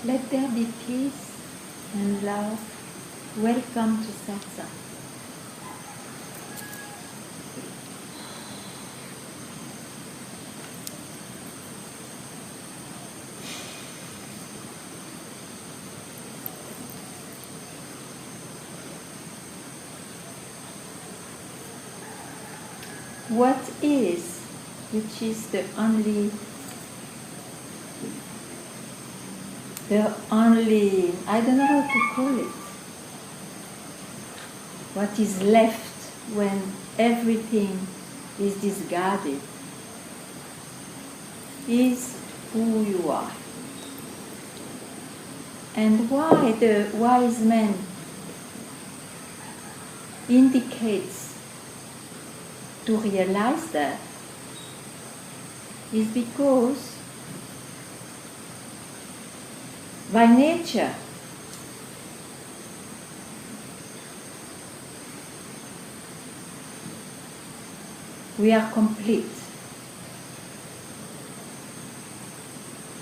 Let there be peace and love. Welcome to Satsang. What is, which is the only, I don't know how to call it, what is left when everything is discarded, is who you are. And why the wise man indicates to realize that is because by nature we are complete.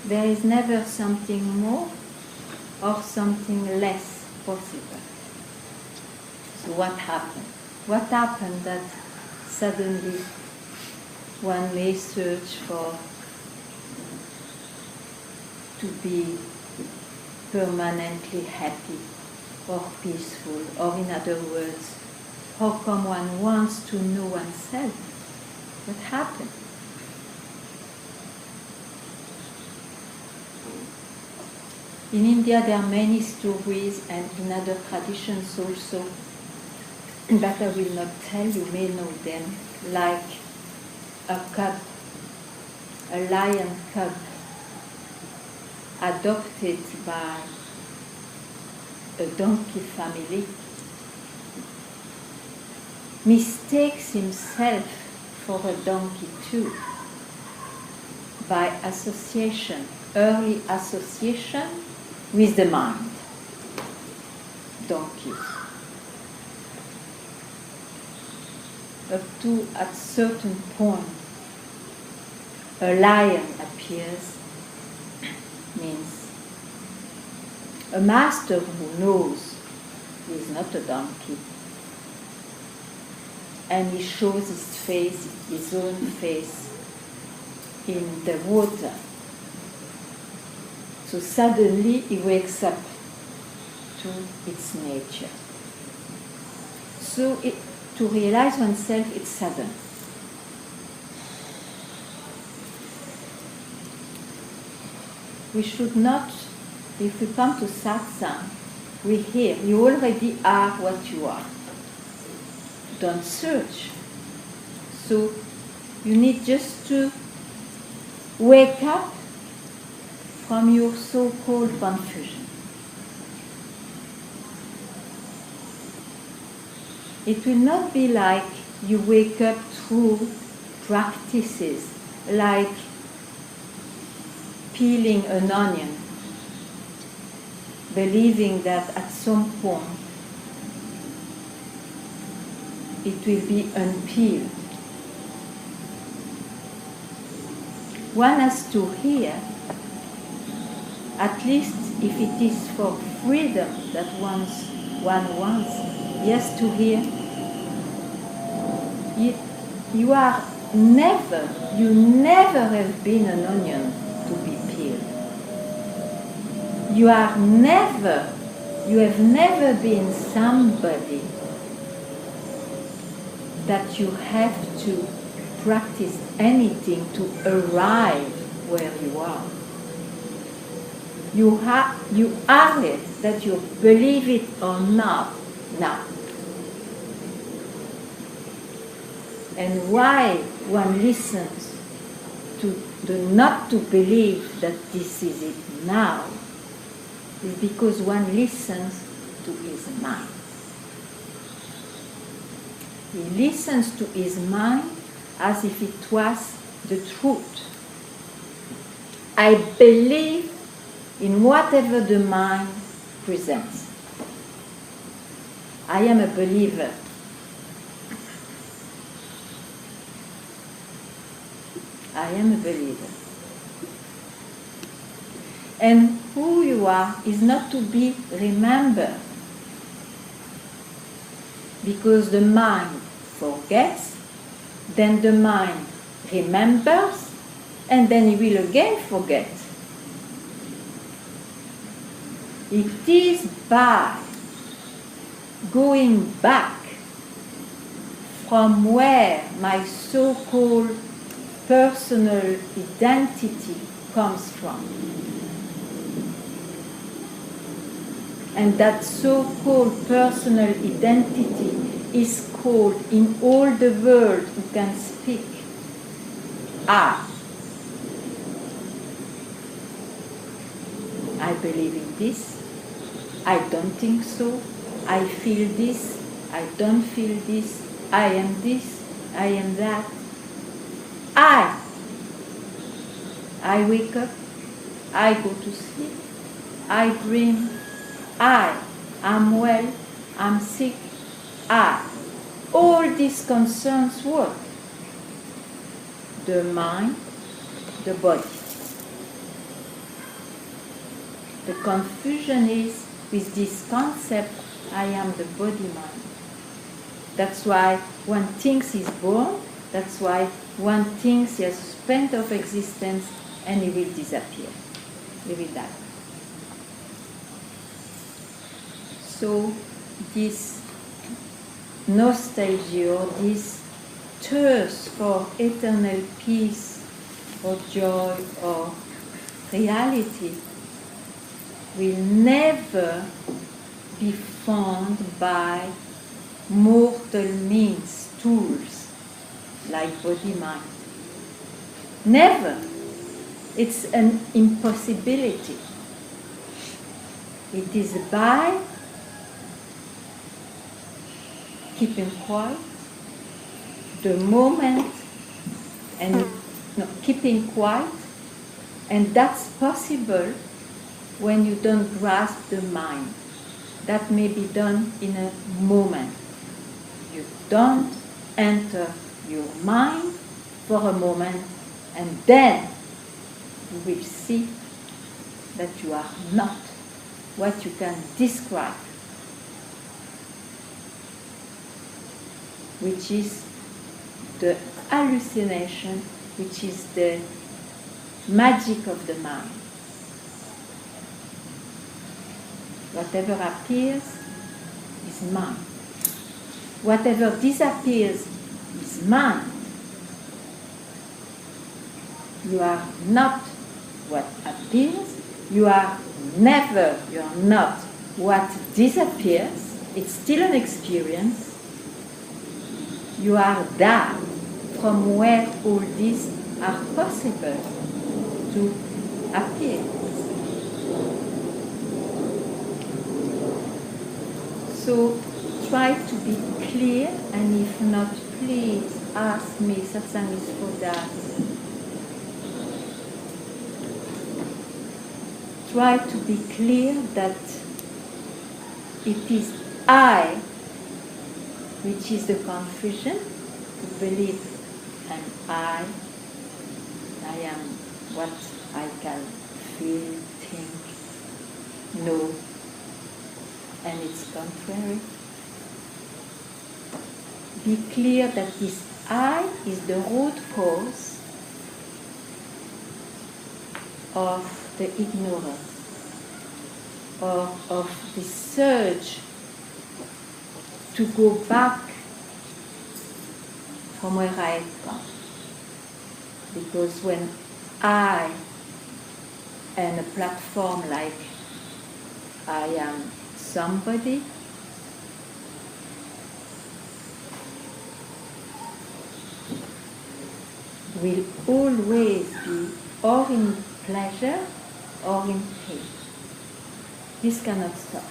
There is never something more or something less possible. So what happened? What happened that suddenly one may search for to be permanently happy or peaceful, or in other words, how come one wants to know oneself? What happened? In India there are many stories, and in other traditions also, but I will not tell you, may know them, like a cub, a lion cub, adopted by a donkey family, mistakes himself for a donkey too, by association, early association with the mind, donkeys. Up to at certain point, a lion appears, means a master who knows he is not a donkey, and he shows his face, his own face, in the water. So suddenly he wakes up to its nature. So to realize oneself, it's sudden. We should not, if we come to satsang, we hear, you already are what you are. Don't search. So you need just to wake up from your so-called confusion. It will not be like you wake up through practices like peeling an onion, believing that at some point it will be unpeeled. One has to hear, at least if it is for freedom that one wants, he has to hear, you never have been an onion to be peeled. You have never been somebody that you have to practice anything to arrive where you are. You are it, that you believe it or not now. And why one listens to not to believe that this is it now is because one listens to his mind. He listens to his mind as if it was the truth. I believe in whatever the mind presents. I am a believer. I am a believer. And who you are is not to be remembered. Because the mind forgets, then the mind remembers, and then it will again forget. It is by going back from where my so-called personal identity comes from. And that so-called personal identity is called in all the world who can speak I. I believe in this. I don't think so. I feel this. I don't feel this. I am this. I am that. I wake up. I go to sleep. I dream. I'm well. I'm sick. All these concerns what? The mind, the body. The confusion is with this concept, I am the body-mind. That's why one thinks he's born, that's why one thinks he has a span of existence and he will disappear. He will die. So this nostalgia or this thirst for eternal peace or joy or reality will never be found by mortal means, tools like body-mind. Never. It's an impossibility. It is by keeping quiet, the moment, and keeping quiet, and that's possible when you don't grasp the mind. That may be done in a moment. You don't enter your mind for a moment, and then you will see that you are not what you can describe, which is the hallucination, which is the magic of the mind. Whatever appears is mind. Whatever disappears is mind. You are not what appears. You are not what disappears. It's still an experience. You are that from where all these are possible to appear. So try to be clear, and if not, please ask me. Satsang is for that. Try to be clear that it is I which is the confusion, to believe I am what I can feel, think, know, and it's contrary. Be clear that this I is the root cause of the ignorance, or of the surge to go back from where I come. Because when I and a platform like I am somebody, will always be or in pleasure or in pain. This cannot stop.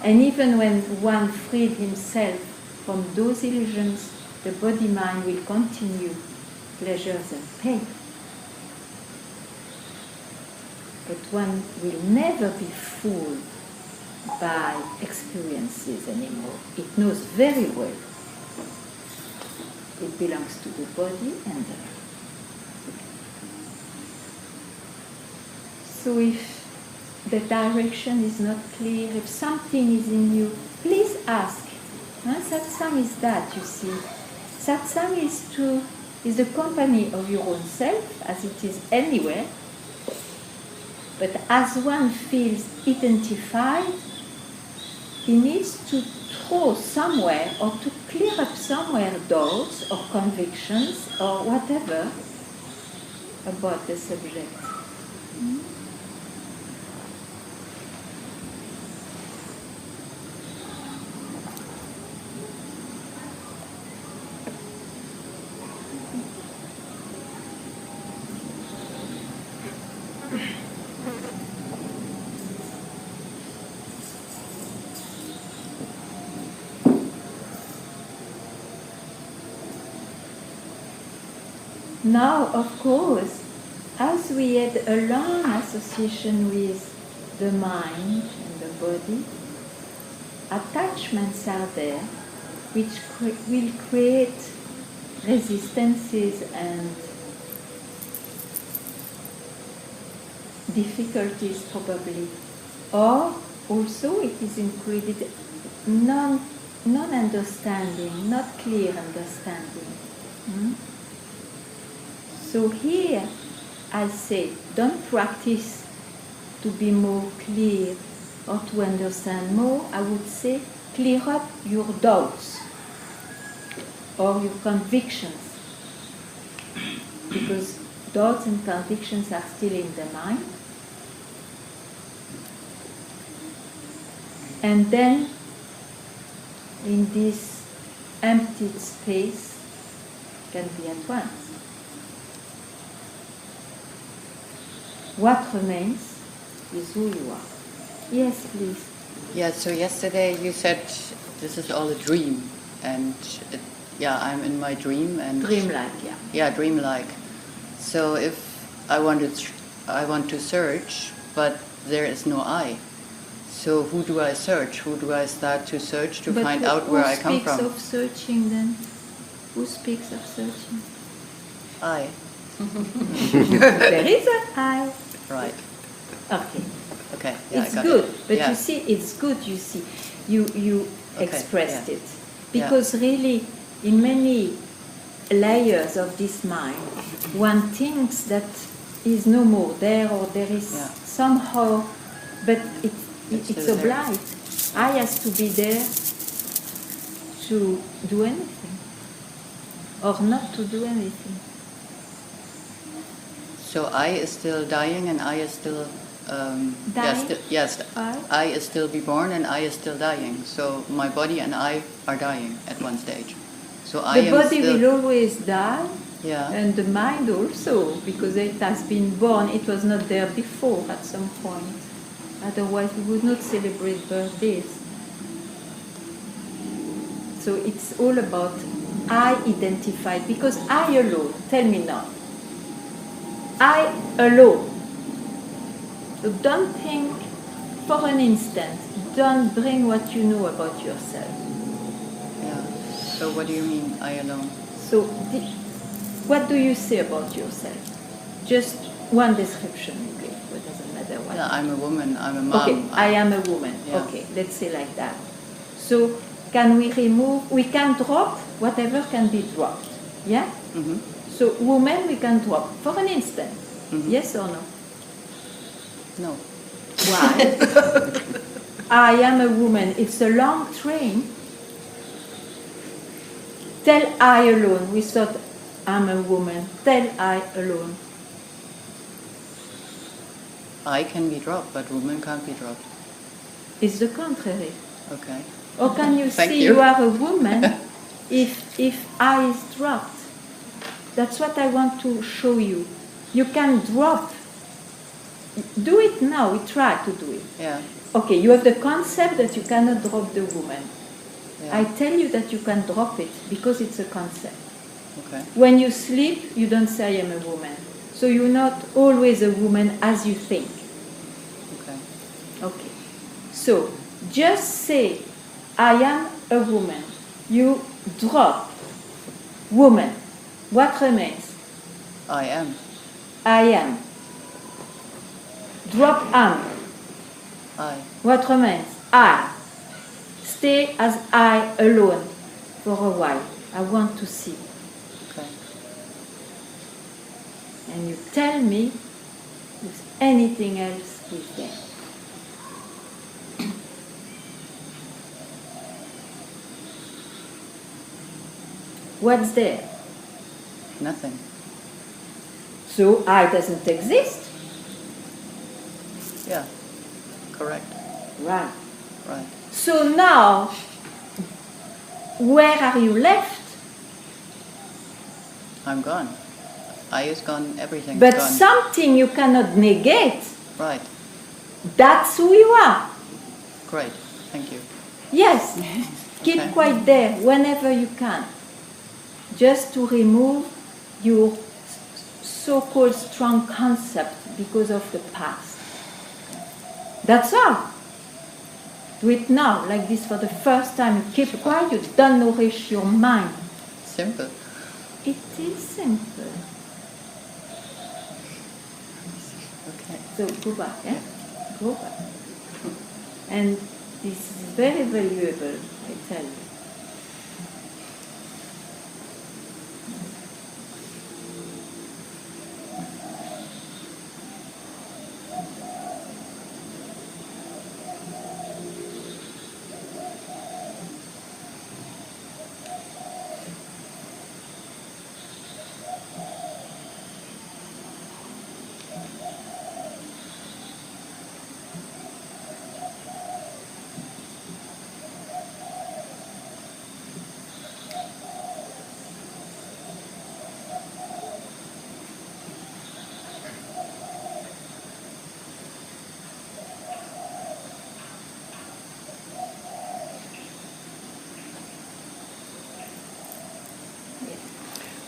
And even when one freed himself from those illusions, the body-mind will continue pleasures and pain. But one will never be fooled by experiences anymore. It knows very well it belongs to the body and the So if the direction is not clear, if something is in you, please ask. Satsang is that, you see. Satsang is the company of your own self, as it is anywhere. But as one feels identified, he needs to throw somewhere or to clear up somewhere doubts or convictions or whatever about the subject. Now, of course, as we had a long association with the mind and the body, attachments are there which will create resistances and difficulties probably. Or also it is included non-understanding, not clear understanding. So here I say, don't practice to be more clear or to understand more. I would say, clear up your doubts or your convictions. Because doubts and convictions are still in the mind. And then, in this emptied space, can be at once. What remains is who you are. Yes, please. Yeah, so yesterday you said this is all a dream, and I'm in my dream and dreamlike, yeah. Yeah, dreamlike. So if I want to search, but there is no I. So who do I search? Who do I start to search to find out where I come from? Who speaks of searching then? Who speaks of searching? I. There is an I. Right. Okay. Yeah, it's good, but yeah. You see, it's good. You see, you expressed it because really, in many layers of this mind, one thinks that is no more there, or there is somehow, but it's obliged. I has to be there to do anything, or not to do anything. So I is still dying, and I is still dying? Yes. I is still be born, and I is still dying. So my body and I are dying at one stage. So the body will always die, and the mind also, because it has been born. It was not there before at some point. Otherwise, we would not celebrate birthdays. So it's all about I identified, because I alone. Tell me now. I alone. So don't think for an instant. Don't bring what you know about yourself. Yeah. So what do you mean, I alone? So what do you say about yourself? Just one description, okay? It doesn't matter what. Yeah, I'm a woman. I'm a mom. Okay, I am a woman. Yeah. Okay, let's say like that. So can we remove? We can drop whatever can be dropped. Yeah. Mm-hmm. So woman, we can drop for an instant. Mm-hmm. Yes or no? No. Why? I am a woman. It's a long train. Tell I alone. We thought I'm a woman. Tell I alone. I can be dropped, but woman can't be dropped. It's the contrary. Okay. Or can you see you are a woman if I is dropped? That's what I want to show you. You can drop. Do it now. We try to do it. Yeah. Okay, you have the concept that you cannot drop the woman. Yeah. I tell you that you can drop it because it's a concept. Okay. When you sleep, you don't say I am a woman. So you're not always a woman as you think. Okay. Okay. So just say I am a woman. You drop woman. What remains? I am. I am. Drop am. I. What remains? I. Stay as I alone for a while. I want to see. Okay. And you tell me if anything else is there. What's there? Nothing. So I doesn't exist? Yeah. Correct. Right. Right. So now, where are you left? I'm gone. I is gone. Everything's But gone. something you cannot negate. Right. That's who you are. Great. Thank you. Yes. Keep Okay. quite there whenever you can. Just to remove your so-called strong concept because of the past. That's all. Do it now, like this for the first time. Keep quiet, you don't nourish your mind. Simple. It is simple. Okay. So go back, eh? Go back. And this is very valuable, I tell you.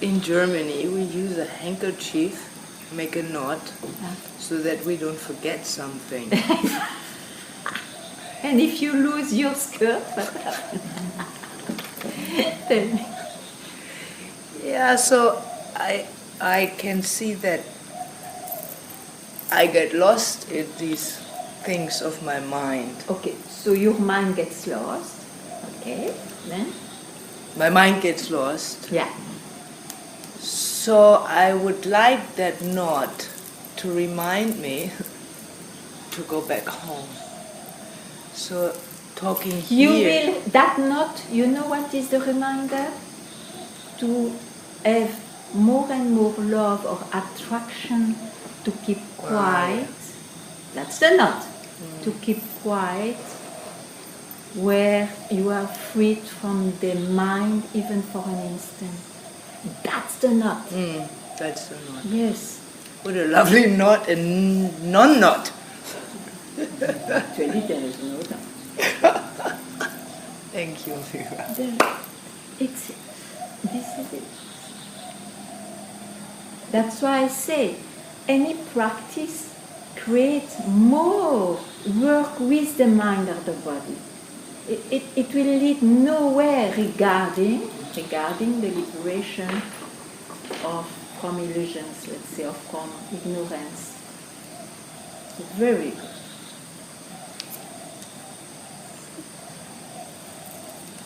In Germany, we use a handkerchief, make a knot, so that we don't forget something. And if you lose your skirt, what happens? Tell me. Yeah, so I can see that I get lost in these things of my mind. Okay, so your mind gets lost. Okay, then? My mind gets lost. Yeah. So I would like that knot to remind me to go back home. So talking You here. will, that not, you know what is the reminder? To have more and more love or attraction, to keep quiet. That's the knot. To keep quiet, where you are freed from the mind even for an instant. That's the knot. That's the knot. Yes. What a lovely knot and non-knot. Actually, there is no knot. Thank you, Vera. This is it. That's why I say, any practice creates more work with the mind or the body. It will lead nowhere regarding the liberation from illusions, let's say, or from ignorance. Very good.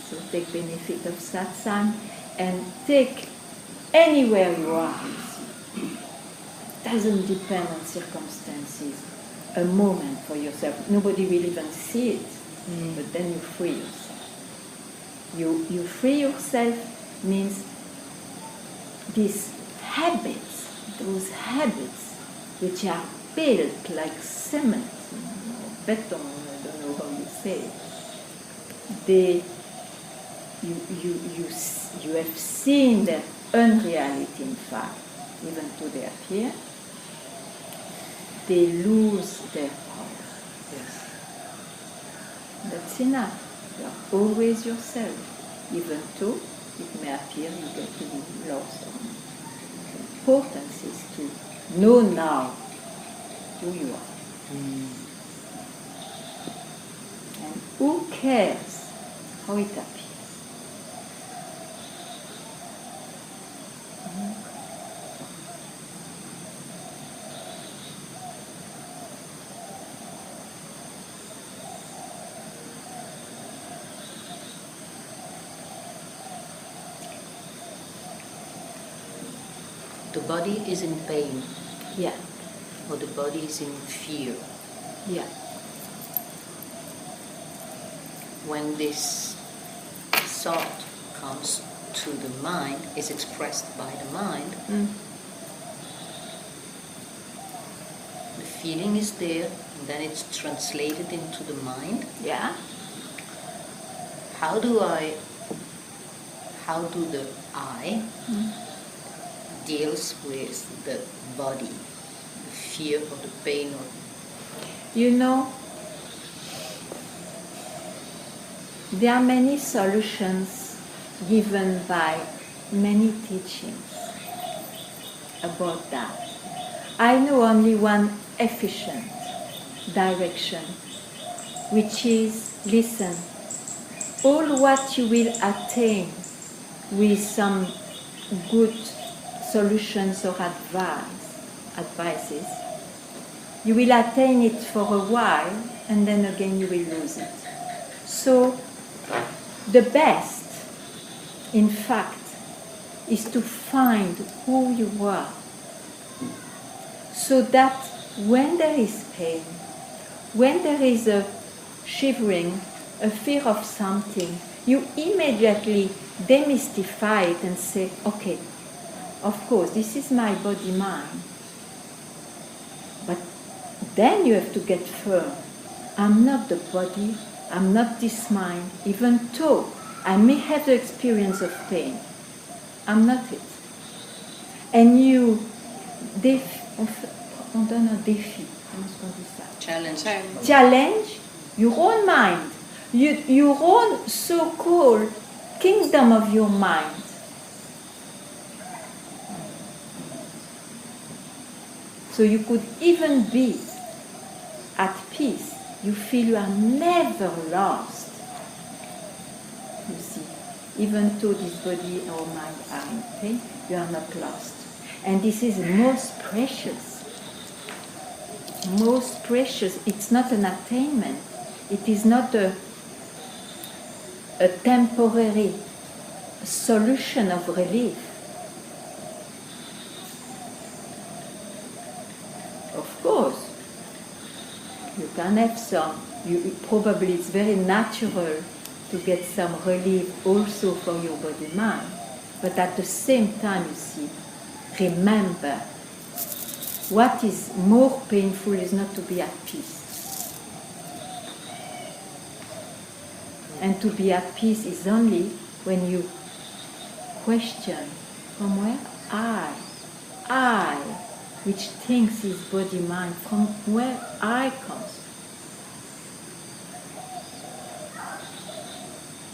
So take benefit of satsang and take anywhere you are. Doesn't depend on circumstances. A moment for yourself. Nobody will even see it, but then you free yourself. You free yourself means these habits, those habits which are built like cement, beton, I don't know how you say it. You have seen their unreality, in fact, even though they appear. They lose their power. Yes. That's enough. You are always yourself, even though it may appear you get to be lost. The importance is to know now who you are. And who cares how it appears? the body is in pain, Yeah, or the body is in fear. yeah. When this thought comes to the mind, is expressed by the mind, the feeling is there, and then it's translated into the mind. Yeah. How do the I deals with the body, the fear or the pain or You know, there are many solutions given by many teachings about that. I know only one efficient direction, which is listen. All what you will attain with some good solutions or advices, you will attain it for a while and then again you will lose it. So the best, in fact, is to find who you are, so that when there is pain, when there is a shivering, a fear of something, you immediately demystify it and say, okay, of course, this is my body-mind. But then you have to get firm. I'm not the body, I'm not this mind, even though I may have the experience of pain. I'm not it. And you, on donne un défi, comment est-ce qu'on dit ça? Challenge your own mind, your own so-called kingdom of your mind. So you could even be at peace. You feel you are never lost. You see, even though this body or mind are in pain, you are not lost. And this is most precious. Most precious. It's not an attainment. It is not a temporary solution of relief. Of course, you can have some. Probably it's very natural to get some relief also for your body-mind. But at the same time, you see, remember, what is more painful is not to be at peace. And to be at peace is only when you question from where I, which thinks is body-mind, from where I comes.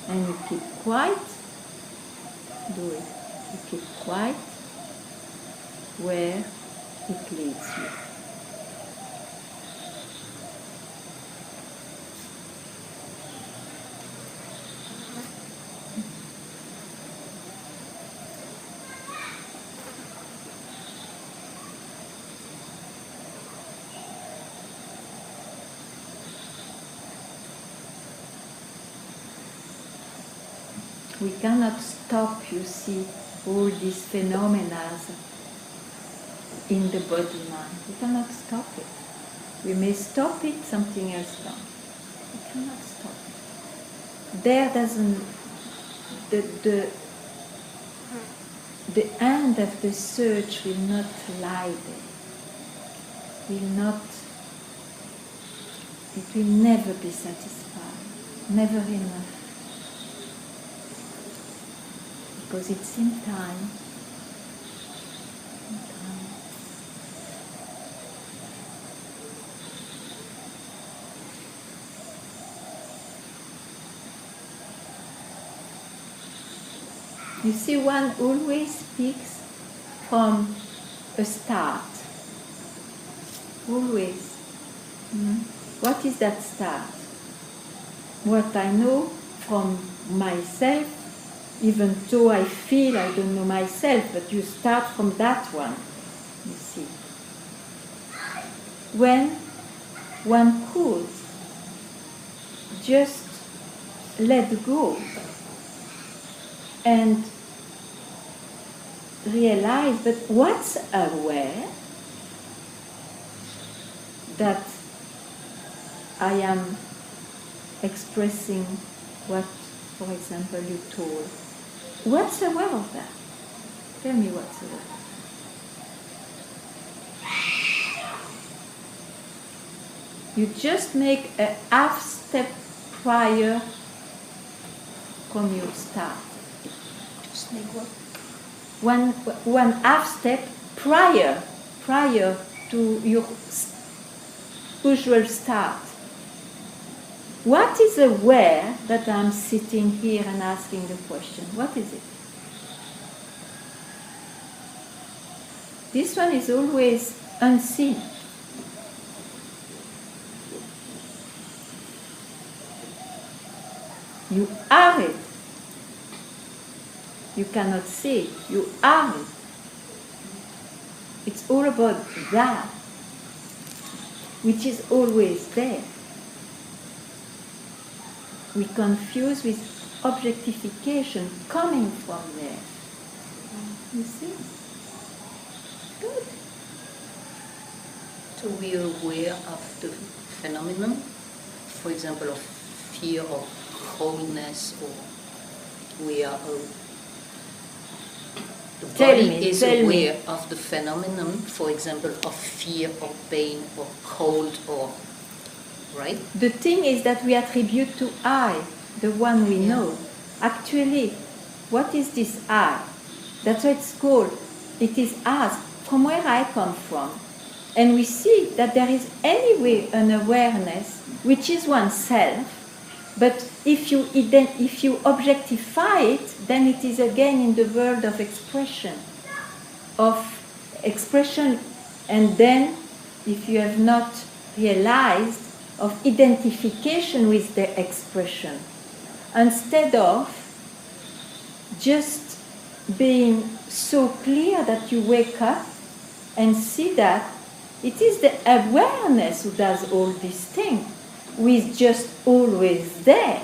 And you keep quiet, do it. You keep quiet where it leads you. We cannot stop, you see, all these phenomena in the body-mind. We cannot stop it. We may stop it, something else comes. We cannot stop it. There doesn't, the end of the search will not lie there. It will never be satisfied, never enough. Because it's in time. You see, one always speaks from a start. Always. What is that start? What I know from myself, even though I feel I don't know myself, but you start from that one, you see. When one could just let go and realize, but what's aware that I am expressing what, for example, you told. What's aware of that? Tell me what's aware. You just make a half step prior from your start. Just make what? One half step prior to your usual start. What is aware that I'm sitting here and asking the question? What is it? This one is always unseen. You are it. You cannot see it. You are it. It's all about that, which is always there. We confuse with objectification coming from there. You see? Good. So we are aware of the phenomenon, for example, of fear or coldness, or we are the body is aware of the phenomenon, for example, of fear or pain or cold or, right? The thing is that we attribute to I, the one we know. Actually, what is this I? That's what it's called. It is us, from where I come from. And we see that there is anyway an awareness, which is oneself, but if you objectify it, then it is again in the world of expression, and then, if you have not realized, of identification with the expression, instead of just being so clear that you wake up and see that it is the awareness who does all these things, who is just always there.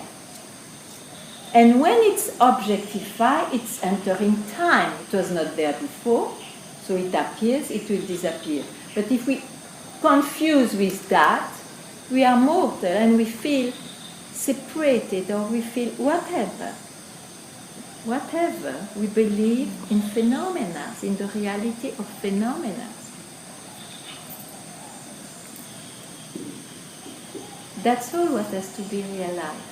And when it's objectified, it's entering time. It was not there before, so it appears, it will disappear. But if we confuse with that, we are mortal and we feel separated, or we feel whatever. Whatever we believe in phenomena, in the reality of phenomena. That's all what has to be realized.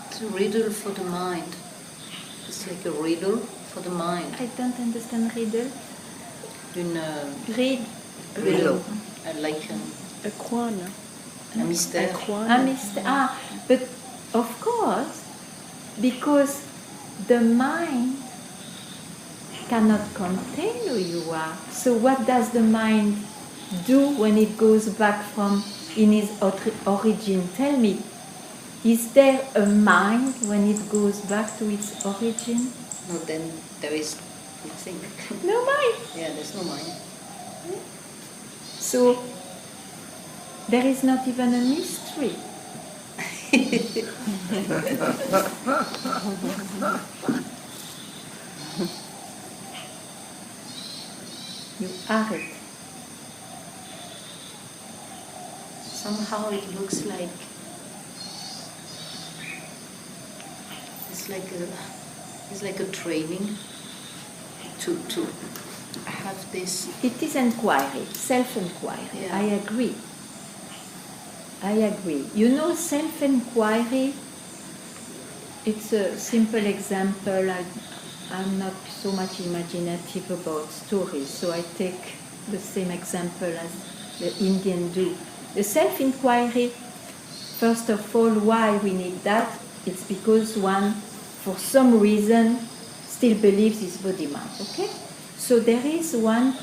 It's a riddle for the mind. It's like a riddle for the mind. I don't understand riddle. Riddle. Like A coin. a mystère. But of course, because the mind cannot contain who you are. So what does the mind do when it goes back from in its origin? Tell me, is there a mind when it goes back to its origin? No, then there is nothing. No mind. Yeah, there's no mind. So there is not even a mystery. You are it. Somehow it looks like it's like a training to have this. It is inquiry, self-inquiry. Yeah. I agree. You know, self-inquiry, it's a simple example. I'm not so much imaginative about stories, so I take the same example as the Indian do. The self-inquiry, first of all, why we need that? It's because one, for some reason, still believes his body-mind, okay? So there is one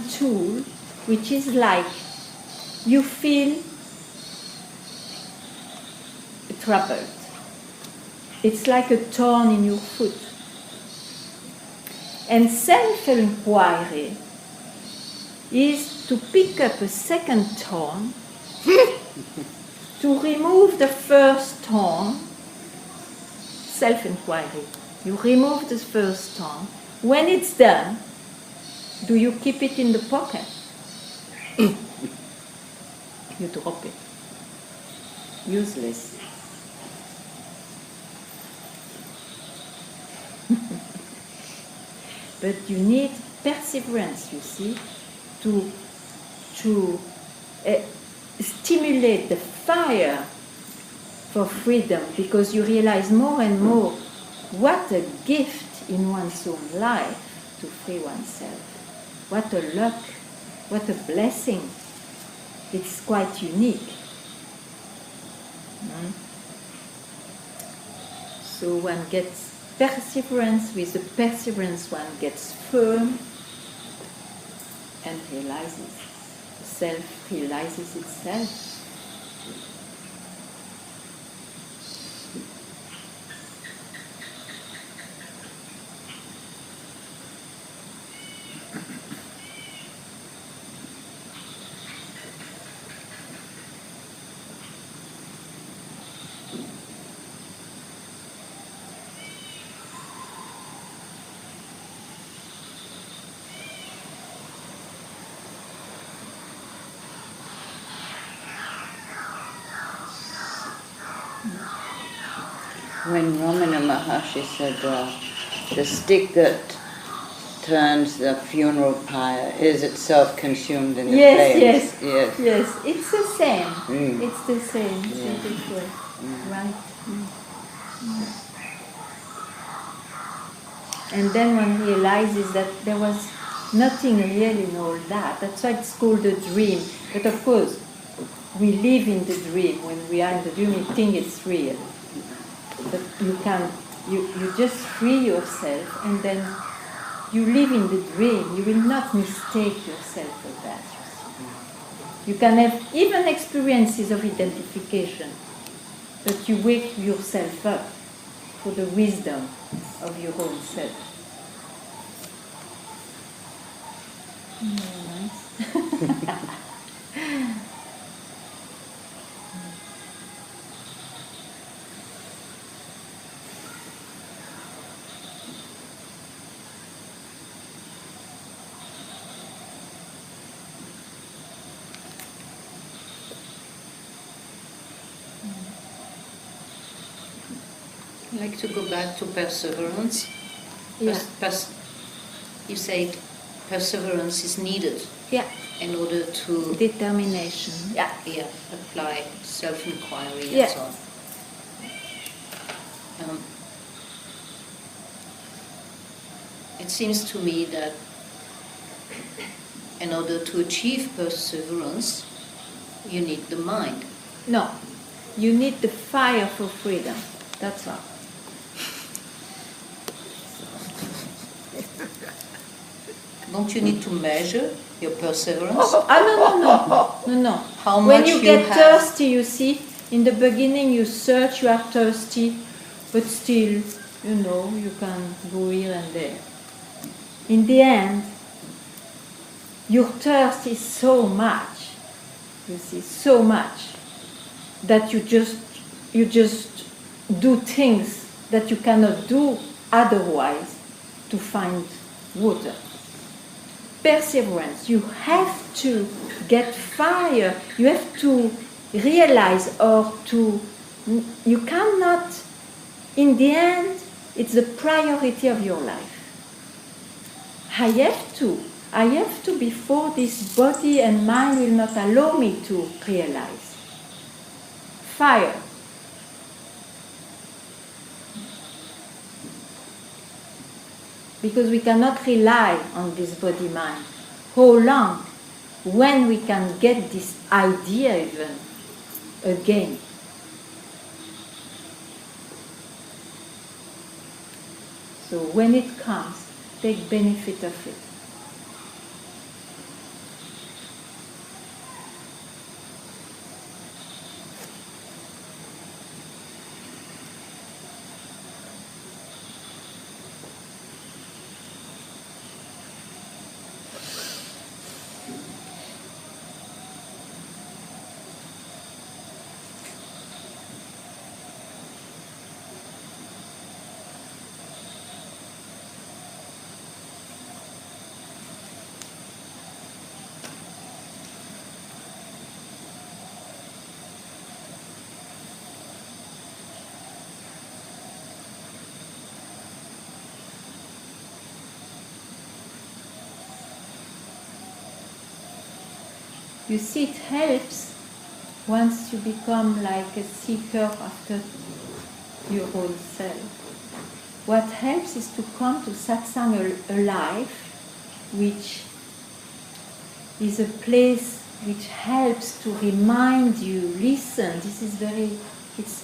tool, which is like you feel troubled. It's like a thorn in your foot. And self-inquiry is to pick up a second tone, to remove the first tone, self-inquiry. You remove the first tone. When it's done, do you keep it in the pocket? You drop it. Useless. But you need perseverance, you see, to stimulate the fire for freedom, because you realize more and more what a gift in one's own life to free oneself. What a luck, what a blessing. It's quite unique. So one gets perseverance, with the perseverance one gets firm and realizes. The self realizes itself. When Ramana Maharshi said the stick that turns the funeral pyre is itself consumed in the flames. Yes, it's the same. It's the same. Beautiful. Right. And then one realizes that there was nothing real in all that. That's why it's called a dream. But of course, we live in the dream. When we are in the dream, we think it's real. But you just free yourself, and then you live in the dream. You will not mistake yourself for that. You can have even experiences of identification, but you wake yourself up for the wisdom of your own self. Nice. I'd like to go back to perseverance. Yeah. You said perseverance is needed Yeah. in order to Determination. Yeah. apply self-inquiry Yeah. and so on. It seems to me that in order to achieve perseverance, you need the mind. No, you need the fire for freedom. That's all. Don't you need to measure your perseverance? No. How When much you you get have? thirsty, you see, in the beginning you search, you are thirsty, but still, you can go here and there. In the end, your thirst is so much, you see, so much, that you just do things that you cannot do otherwise to find water. Perseverance, you have to get fire, you have to realize you cannot, in the end, it's the priority of your life. I have to before this body and mind will not allow me to realize. Fire. Because we cannot rely on this body-mind. How long? When we can get this idea even again. So when it comes, take benefit of it. You see, it helps once you become like a seeker after your own self. What helps is to come to satsang alive, which is a place which helps to remind you, listen, this is very, it's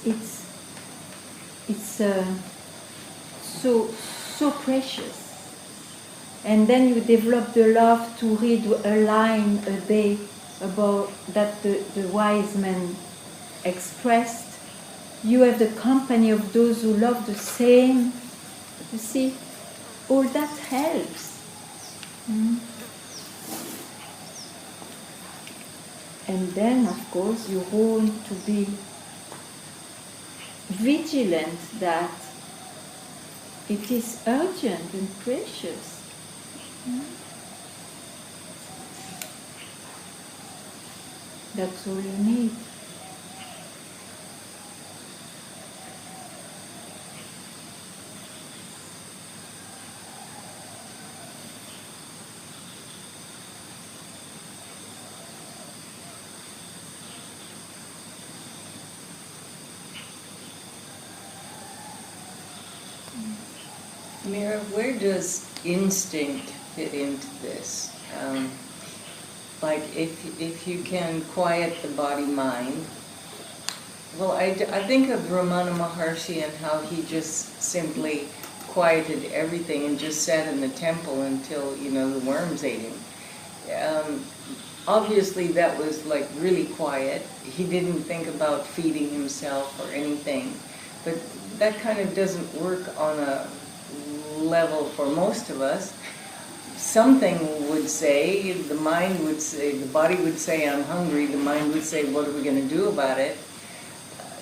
so precious. And then you develop the love to read a line a day about that the wise men expressed. You have the company of those who love the same. You see, all that helps. And then, of course, you want to be vigilant that it is urgent and precious. That's all you need. Mira, where does instinct fit into this? Like if you can quiet the body-mind. Well, I think of Ramana Maharshi and how he just simply quieted everything and just sat in the temple until, the worms ate him. Obviously that was like really quiet. He didn't think about feeding himself or anything. But that kind of doesn't work on a level for most of us. Something would say, the mind would say, the body would say, I'm hungry. The mind would say, what are we going to do about it?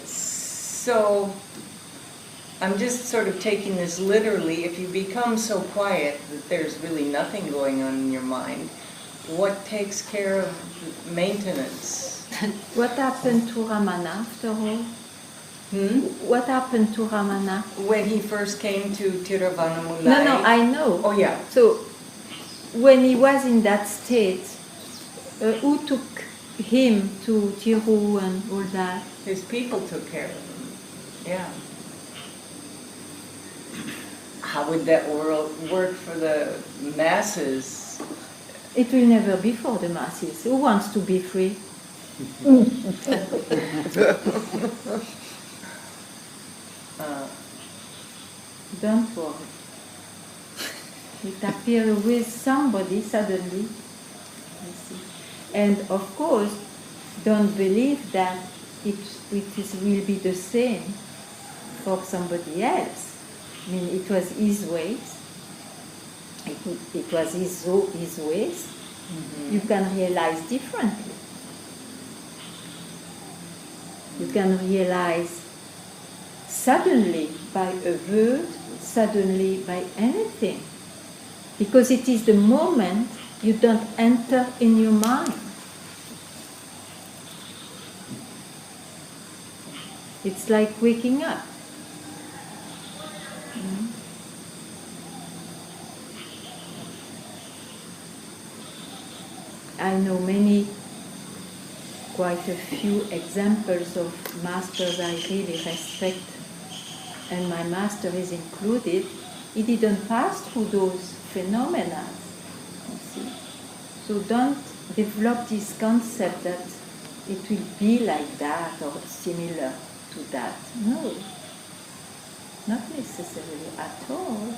So I'm just sort of taking this literally. If you become so quiet that there's really nothing going on in your mind, what takes care of maintenance? What happened to Ramana after all? What happened to Ramana? When he first came to Tiruvannamalai. No, I know. Oh, yeah. So, when he was in that state, who took him to Tiru and all that? His people took care of him. Yeah. How would that work for the masses? It will never be for the masses. Who wants to be free? Don't worry. It appears with somebody suddenly. You see. And of course, don't believe that it will be the same for somebody else. I mean, it was his ways. It was his ways. Mm-hmm. You can realize differently. You can realize suddenly by a word, suddenly by anything. Because it is the moment you don't enter in your mind. It's like waking up. I know quite a few examples of masters I really respect, and my master is included. He didn't pass through those phenomena, you see. So don't develop this concept that it will be like that or similar to that. No, not necessarily at all.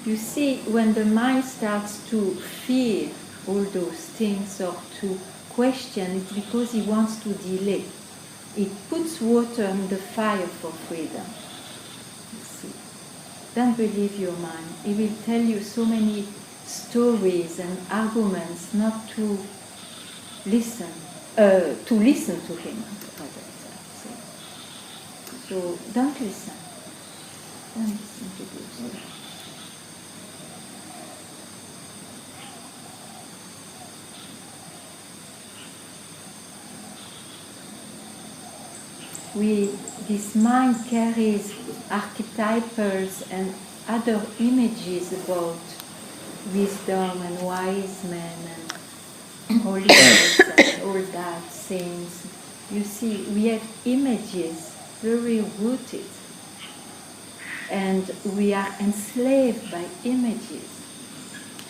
You see, when the mind starts to fear all those things or to question, it's because he wants to delay. It puts water in the fire for freedom. You see. Don't believe your mind. He will tell you so many stories and arguments not to listen, to him. So don't listen. Don't listen to those. this mind carries archetypals and other images about wisdom and wise men and holiness and all that, saints. You see, we have images very rooted, and we are enslaved by images.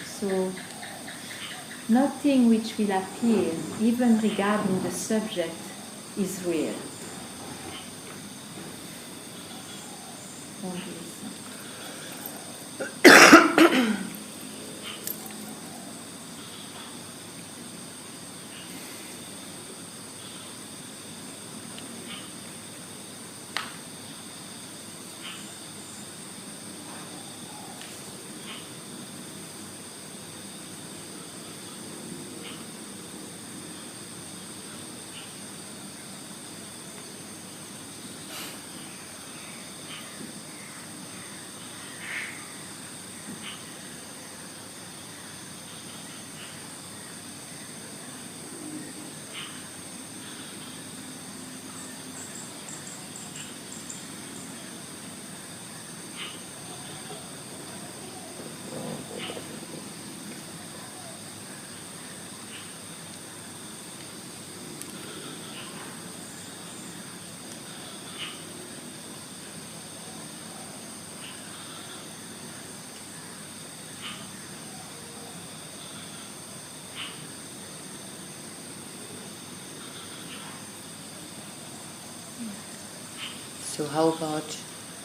So nothing which will appear, even regarding the subject, is real. Only listen. So how about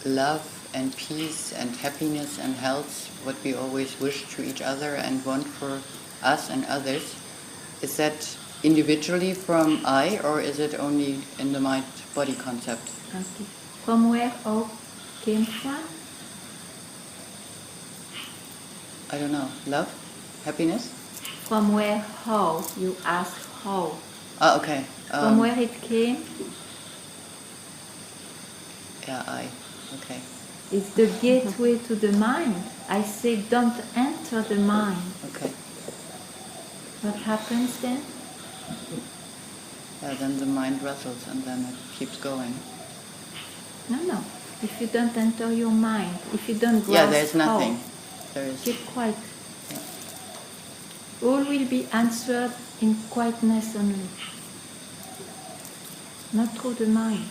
love and peace and happiness and health, what we always wish to each other and want for us and others? Is that individually from I, or is it only in the mind-body concept? Okay. From where all came from? I don't know. Love? Happiness? From where how? You ask how. Ah, okay. From where it came? Yeah, I. Okay. It's the gateway to the mind. I say don't enter the mind. Okay. What happens then? Yeah, then the mind wrestles and then it keeps going. No. If you don't enter your mind, if you don't grasp Yeah, there's how, nothing. There is. keep quiet. Yeah. All will be answered in quietness only, not through the mind.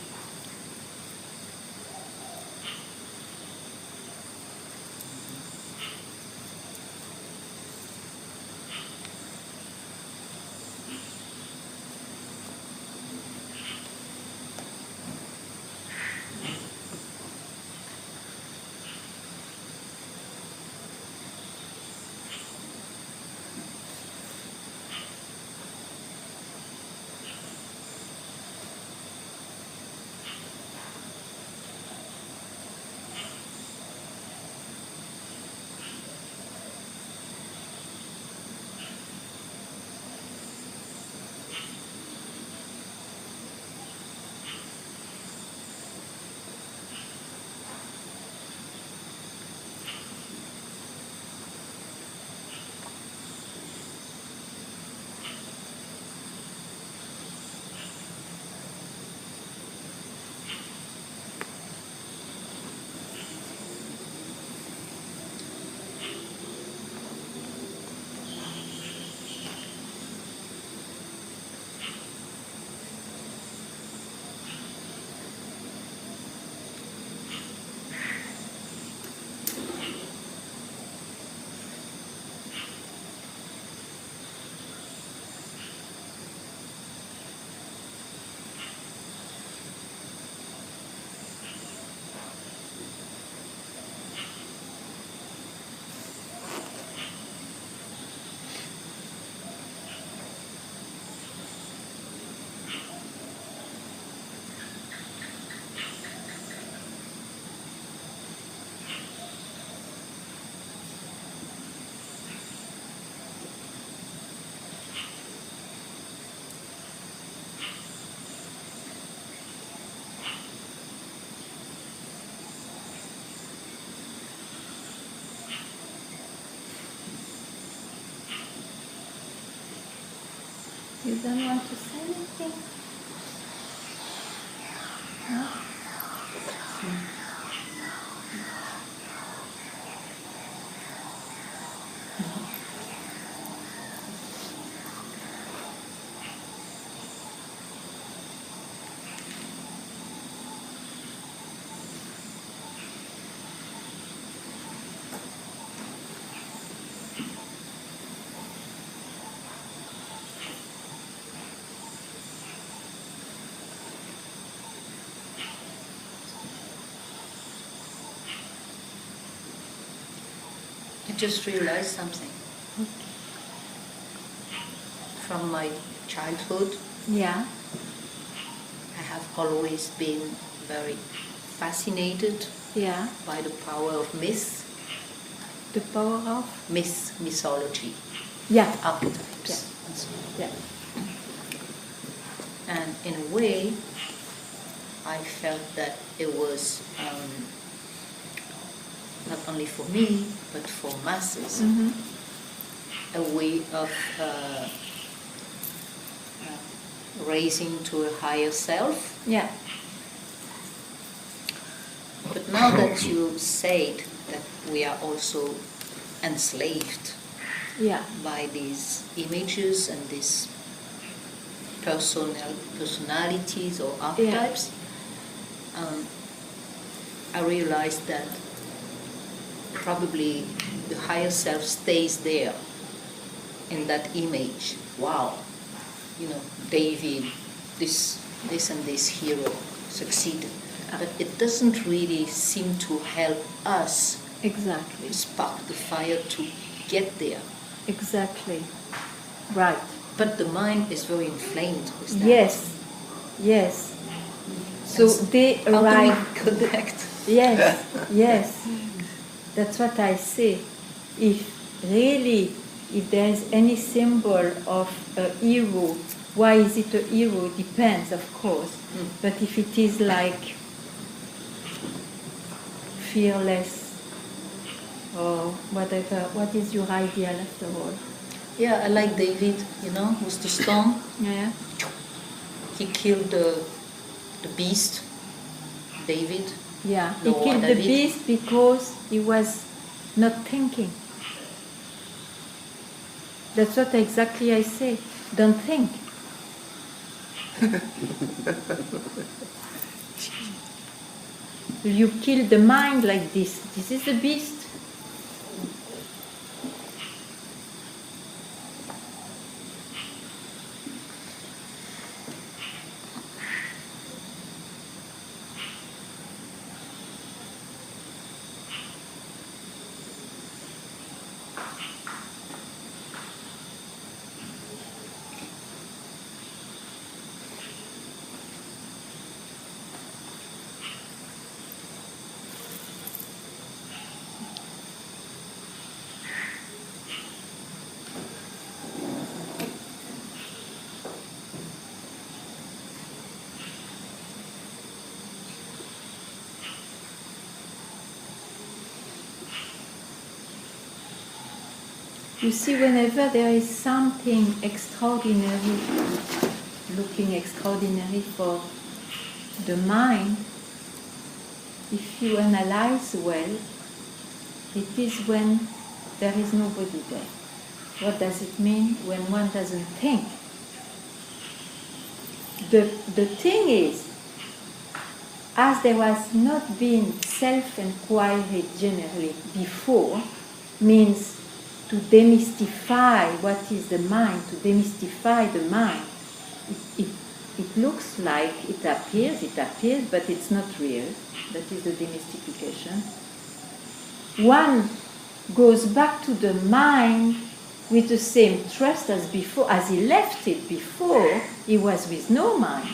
You don't want to say anything? I just realized something. From my childhood, Yeah. I have always been very fascinated Yeah. by the power of myth, The power of. mythology, Yeah. archetypes. Yeah. And so on. Yeah. And in a way, I felt that it was not only for me, but for masses, Mm-hmm. a way of raising to a higher self. Yeah. But now that you said that we are also enslaved Yeah. by these images and these personalities or archetypes, I realized that probably the higher self stays there in that image. Wow, David, this and this hero succeeded. But it doesn't really seem to help us Exactly. spark the fire to get there. Exactly. Right. But the mind is very inflamed with that. Yes. Yes. So And they how do arrive. we connect? Yes. Yes. That's what I say. If there is any symbol of a hero, why is it a hero? Depends, of course. But if it is like fearless or whatever, what is your ideal after all? Yeah, I like David, with the stone. Yeah. He killed the beast, David. Yeah. He Noah, killed the David. beast because he was not thinking. That's what exactly I say. Don't think. You kill the mind like this. This is the beast. You see, whenever there is something extraordinary, looking extraordinary for the mind, if you analyze well, it is when there is nobody there. What does it mean when one doesn't think? The thing is, as there has not been self-inquiry generally before, means to demystify what is the mind, to demystify the mind. It looks like it appears, but it's not real. That is the demystification. One goes back to the mind with the same trust as before, as he left it before, he was with no mind.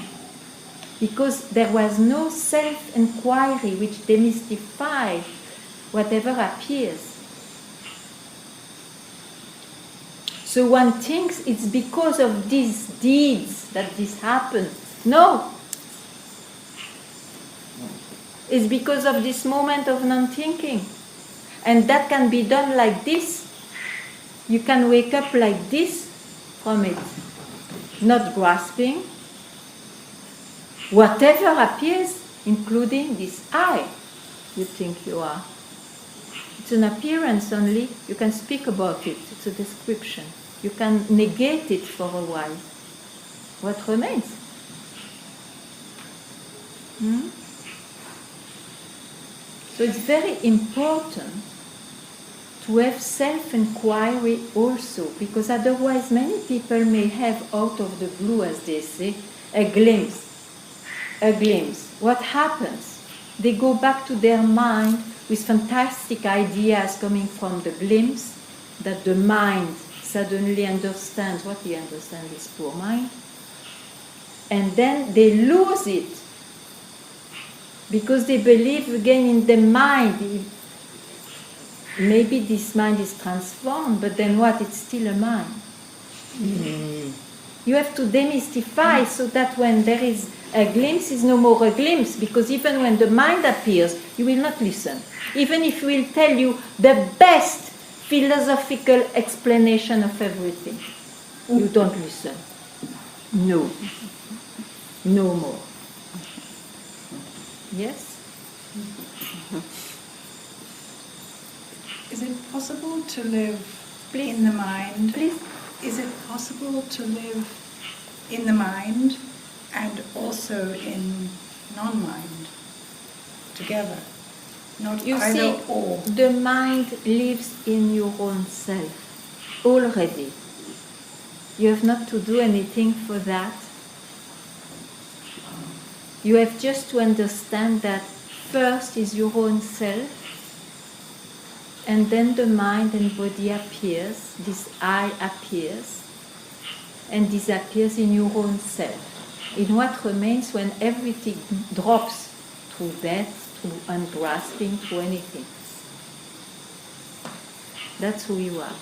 Because there was no self-inquiry which demystified whatever appears. So one thinks it's because of these deeds that this happened. No. It's because of this moment of non-thinking. And that can be done like this. You can wake up like this from it. Not grasping, whatever appears, including this I you think you are. It's an appearance only. You can speak about it. It's a description. You can negate it for a while. What remains? So it's very important to have self-inquiry also, because otherwise many people may have out of the blue, as they say, a glimpse. A glimpse. What happens? They go back to their mind with fantastic ideas coming from the glimpse, that the mind suddenly understands what he understands, this poor mind, and then they lose it because they believe again in the mind. Maybe this mind is transformed, but then what? It's still a mind. You have to demystify so that when there is a glimpse, is no more a glimpse, because even when the mind appears, you will not listen. Even if we will tell you the best philosophical explanation of everything, you don't listen. No. No more. Yes? Is it possible to live in the mind? Please? Is it possible to live in the mind and also in non-mind together? Not You either see, or. the mind lives in your own self already. You have not to do anything for that. You have just to understand that first is your own self, and then the mind and body appears, this I appears, and disappears in your own self. In what remains when everything drops through death, through ungrasping, through anything. That's who you are.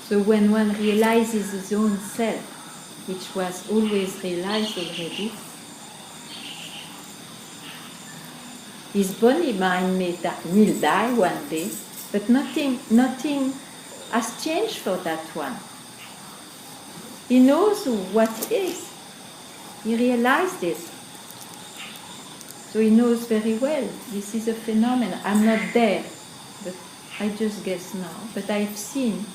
So when one realizes his own self, which was always realized already, his body mind will die one day, but nothing has changed for that one. He knows what he is. He realized it. So he knows very well, this is a phenomenon. I'm not there, but I just guess now. But I've seen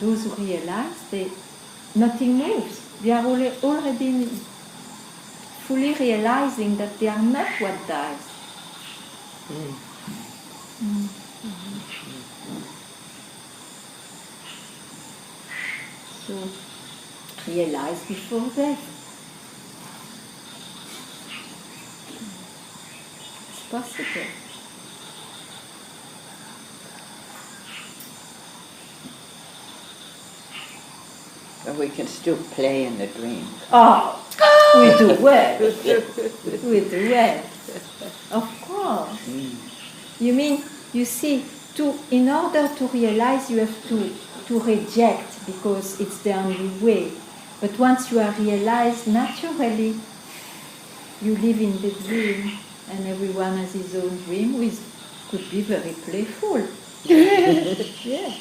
those who realize nothing moves. They are already fully realizing that they are not what dies. So realize before death. It's possible. But we can still play in the dream. Oh, we do well. We do well. Of course. You mean, you see, in order to realize, you have to reject, because it's the only way. But once you are realized, naturally, you live in the dream, and everyone has his own dream, which could be very playful. Yeah.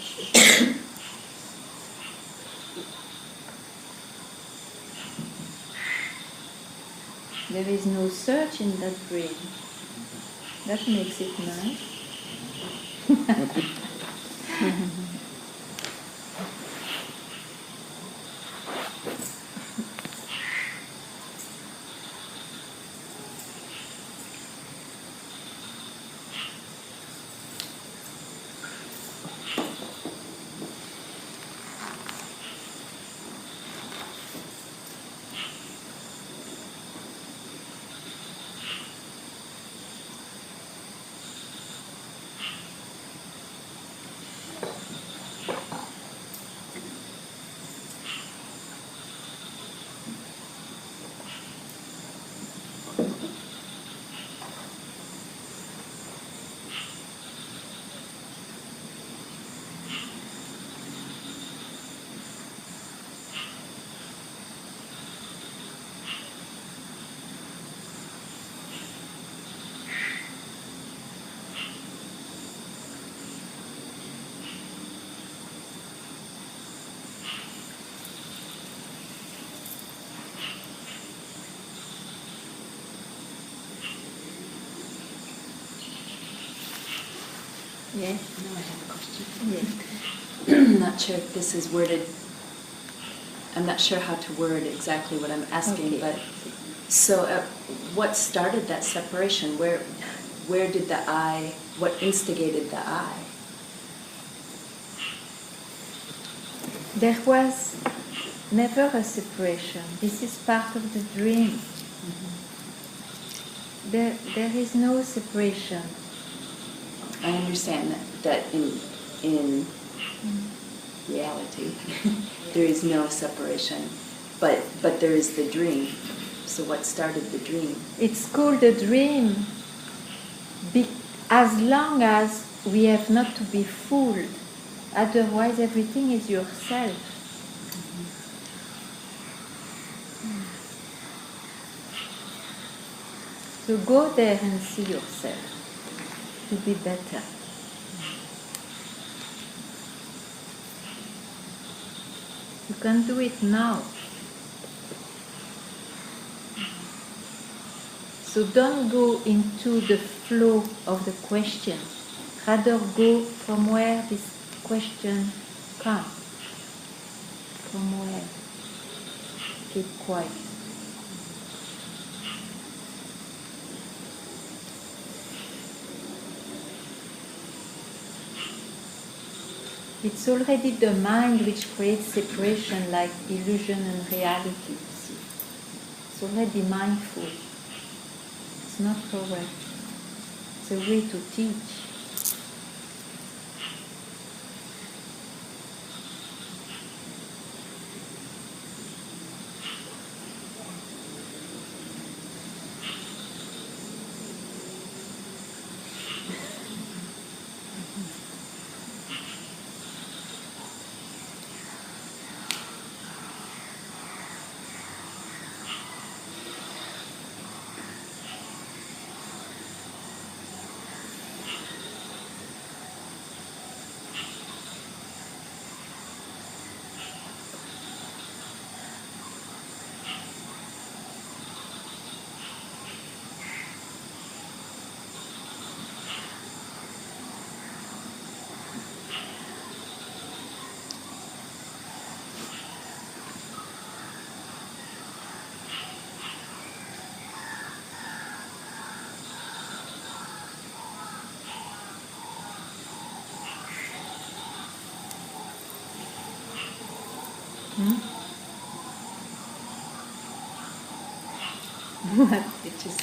There is no search in that dream. That makes it nice. Yes. No, I have a question. Yes. I'm not sure if this is worded. I'm not sure how to word exactly what I'm asking, Okay. but so what started that separation? Where did the I? What instigated the I? There was never a separation. This is part of the dream. There is no separation. I understand that in reality there is no separation, but there is the dream. So what started the dream? It's called a dream as long as we have not to be fooled. Otherwise, everything is yourself. So go there and see yourself to be better. You can do it now. So don't go into the flow of the question. Rather go from where this question comes. From where? Keep quiet. It's already the mind which creates separation like illusion and reality. See? It's already mindful. It's not correct. It's a way to teach.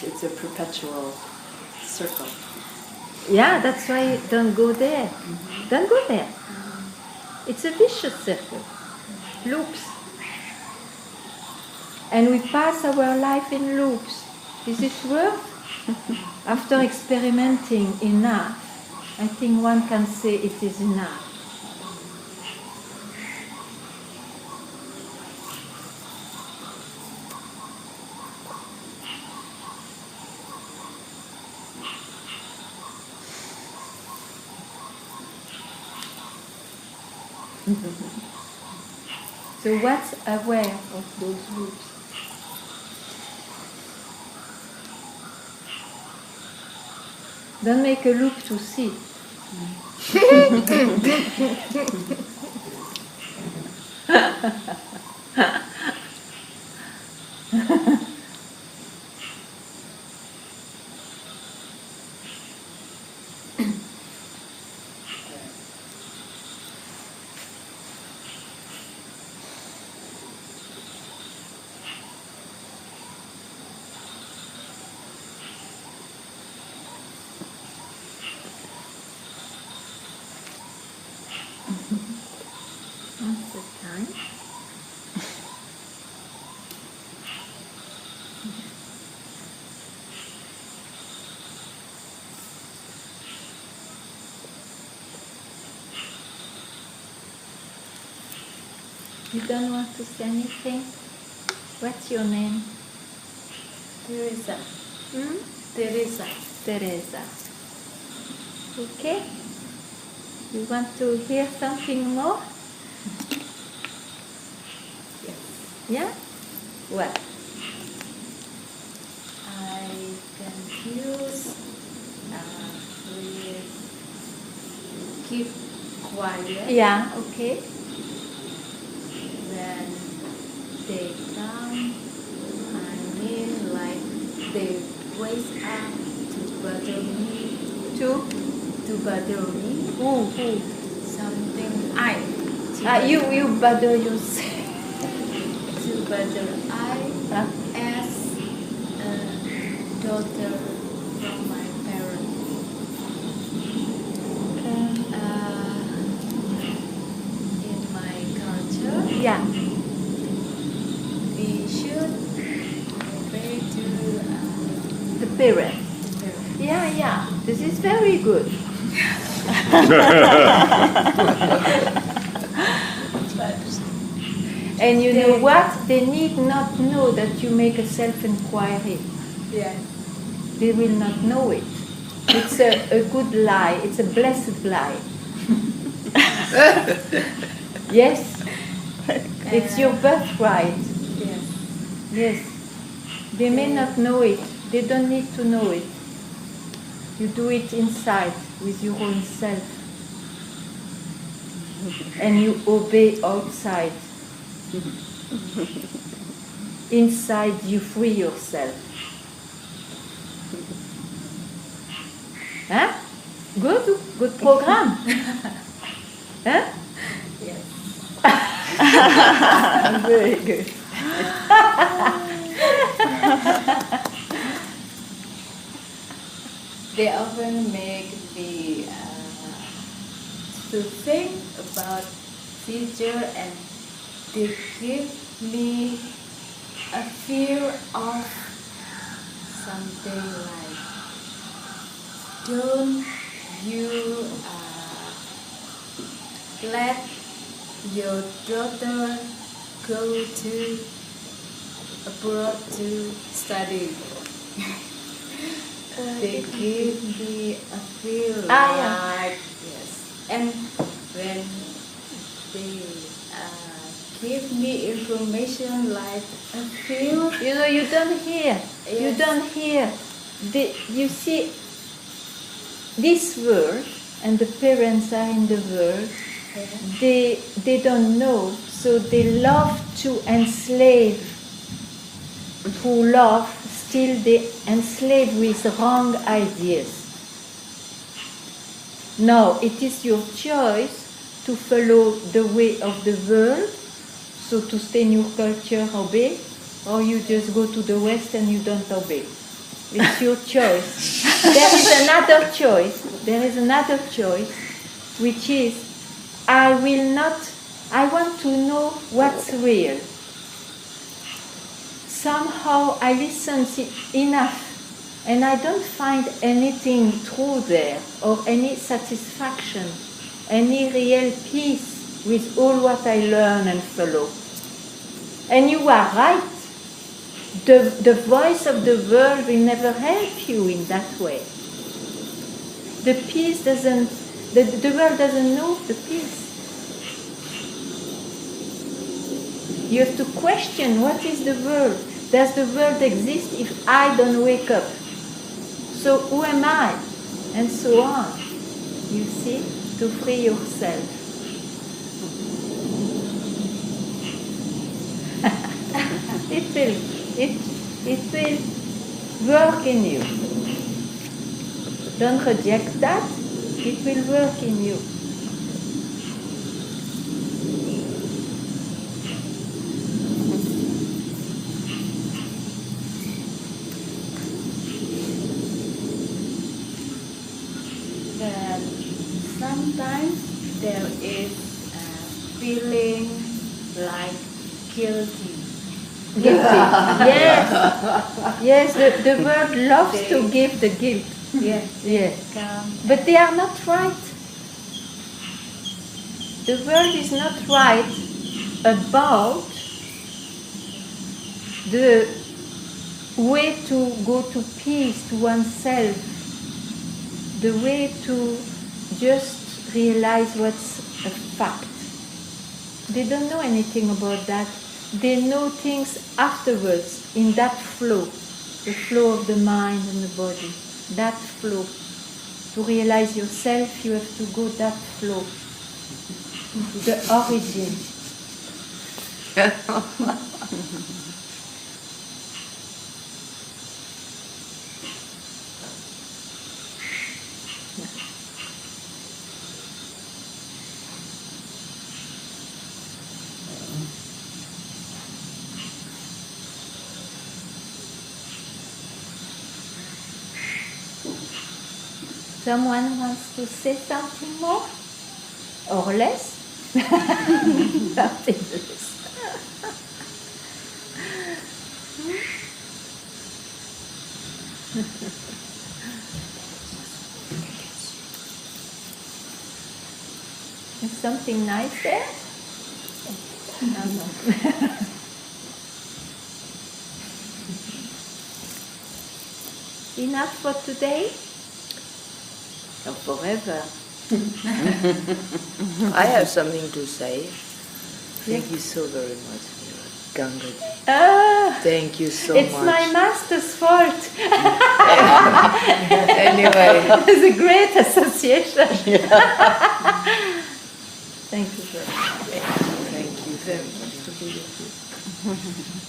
It's a perpetual circle. Yeah, that's why don't go there. Don't go there. It's a vicious circle. Loops. And we pass our life in loops. Is it worth? After experimenting enough, I think one can say it is enough. So what's aware of those loops? Don't make a loop to see. What's the time? You don't want to say anything? What's your name? Teresa. Teresa. Teresa. Okay? You want to hear something more? Yes. Yeah? What? I can use with keep quiet. Yeah, okay. When they come, I mean like they wake up to bother me, Two. to bother me, Who? something You bother yourself. to bother Huh? as a daughter from my parents. In my culture, Yeah. we should pray to The parent. the parents. Yeah. This is very good. And you know what? They need not know that you make a self-inquiry. Yes. They will not know it. It's a good lie. It's a blessed lie. Yes. It's your birthright. Yes. Yes. They may not know it. They don't need to know it. You do it inside with your own self. And you obey outside. Inside you free yourself. Huh? Good program. Huh? Yes. Very good. They often make me to think about future, and they give me a fear of something like, don't you let your daughter go to abroad to study. They give me a feel like, yes. And when they give me information like a feel, You know, you don't hear. You Yes. don't hear. You see, this world and the parents are in the world. They don't know, so they love to enslave. Who love, still they enslave with wrong ideas. Now, it is your choice to follow the way of the world, so to stay in your culture, obey, or you just go to the West and you don't obey. It's your choice. There is another choice. There is another choice, which is, I want to know what's real. Somehow I listen enough and I don't find anything true there, or any satisfaction, any real peace with all what I learn and follow. And you are right. The voice of the world will never help you in that way. The peace doesn't, the world doesn't know the peace. You have to question, what is the world? Does the world exist if I don't wake up? So who am I? And so on. You see, to free yourself. It will work in you. Don't reject that. It will work in you. then sometimes there is a feeling like guilty. Guilty. Yes, the world loves to give the guilt. Yes. Yes. Come. But they are not right. The world is not right about the way to go to peace, to oneself, the way to just realize what's a fact. They don't know anything about that. They know things afterwards, in that flow, the flow of the mind and the body, that flow. To realize yourself, you have to go that flow, to the origin. Someone wants to say something more? Or less? Something less. Is something nice there? No, no. Enough for today? Or forever? I have something to say. Thank you so very much, Ganga. Thank you so much. It's my master's fault. Anyway. It's a great association. Thank you very much. Thank you very much for being here.